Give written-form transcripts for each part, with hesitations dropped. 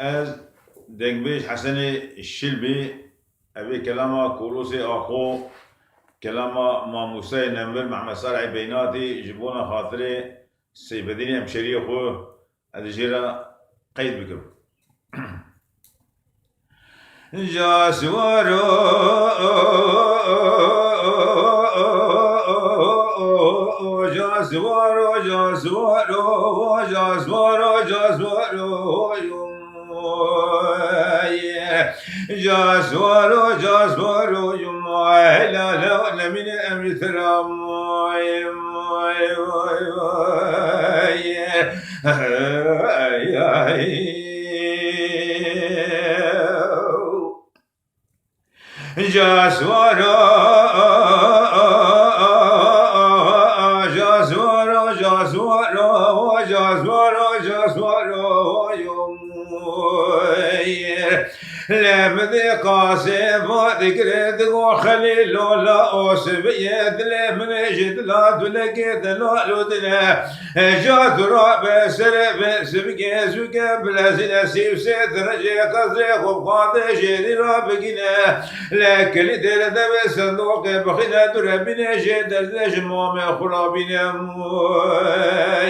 از دنگبیش حسن الشلبي أبي كلامه كولوسي أخو كلامه ما موسى نمبر مع مسارع بيناتي جبونا خاطري سيبديني أمشري أخو أدجيرا قيد بكم جاسوارو جاسوارو جاسوارو جاسوارو جاسوارو جاسوارو جاسوارو لا لا من أمر ترام جاسوارو جاسوارو جاسوارو جاسوارو جاسوارو لمذي قاسم وذكر ذو خليل لا أوسب يد لمن جد لا دلقيد لا لدنا جات راب سر بسبق سوق بلا سيف سيد رجع قصري خبخات جدي رابقنا لكن دير ذا صندوق بخنا دربنا جد الجمام خرابنا موير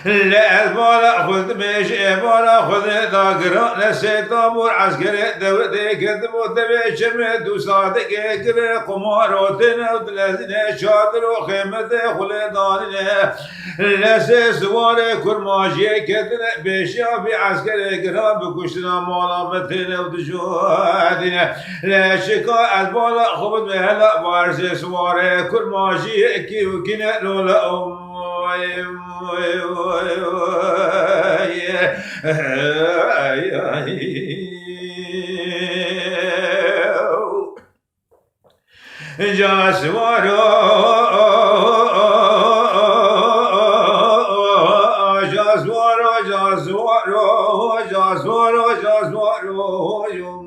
لا بالا خذ مش بالا خذ ذاكرة نسيت طابور عسكري دودي كذب ودبي شمد وصادق كذا قماراتنا ودلزنا شاطر وخيمة خلداننا نسي سواري كل ماشي كذا بشافي عسكري قراب بكشنا مالامتنا ودجواتنا لا شكا بالا خذ مهلا بارسي سواري كل ماشي كي وكنا لولا جاسوارو جاسوارو جاسوارو جاسوارو جاسوارو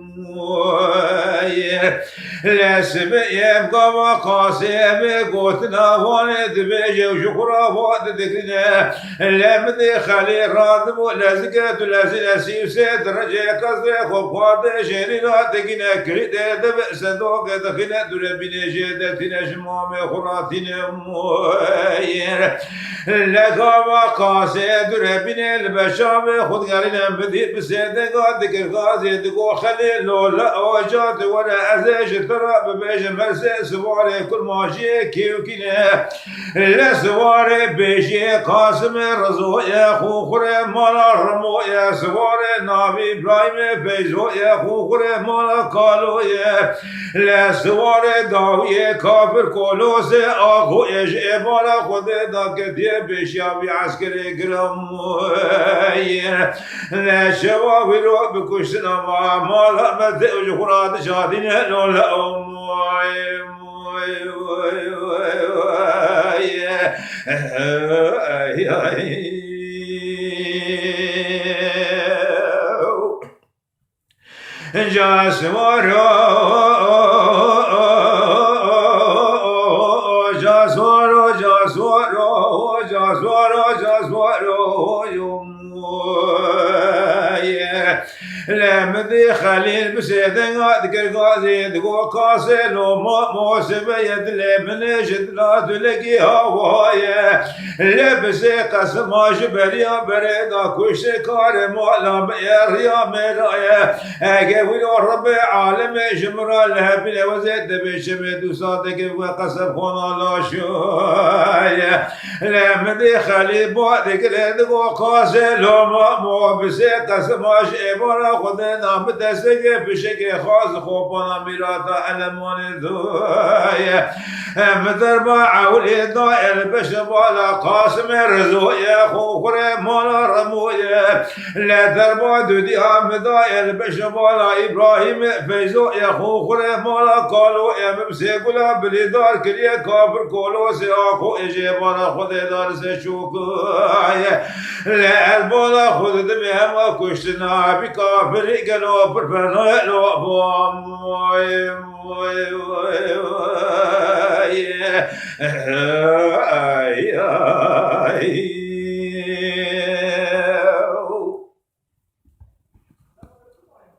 لا سبيم قام قاسم قوتنا واند بيجي وشكرا فوت ذكرنا لم ذي خلي راضم لزقت لزنا سيف سيد رجع قصدي خفاض شريرا تقنا كريد دب صندوق دخنا دربنا جدتنا شمام خراتنا موير لقام قاسم دربنا البشام خد قالنا بدي بسيد قاد ذكر غازي دقو خلي لولا وجات ولا أزاج ترى ببيج مرسى سواري كل ماشي كيو كنا لا سواري بيجي قاسم رزو يا خوخري مالا رمو يا سواري نبي إبراهيم بيزو يا خوخري مالا قالو يا لا سواري داوية كافر كولوس آخو إيش إبالا خود داك دي بيشابي عسكري قرموية لا شوابي رو بكشنا مالا مدئ جخرات شادين لولا جاسوارو جاسوارو جاسوارو جاسوارو جاسوارو لمذي خليل بسيدن ذكر غازي دقو قاسل وموسم يد لمن جد لا تلقي هوايا لبسي قسماش بريا بريدا كش كار مولا بيريا مرايا اقوي رب عالم جمرا لهبنا وزيد بشمد وصادق وقسم خونا لا شويا لمذي خليل ذكر دقو قاسل وموسم قسماش ابورا خودنا بدستگی پیشگی خواست خوبانا میراتا علمان دوی مدر با عولی دائر بشبالا قاسم رزوی خوخور مالا رموی لدر با دودی هم دائر بشبالا ابراهیم فیزوی خوخور مالا قالو اممسی گلا بلیدار کلیه کافر کولو سی آخو اجیبانا خود دار سی شوکوی لعربالا خود دمی همه کشتنا بی کافری گلو پر پناه لو بام ay ay ay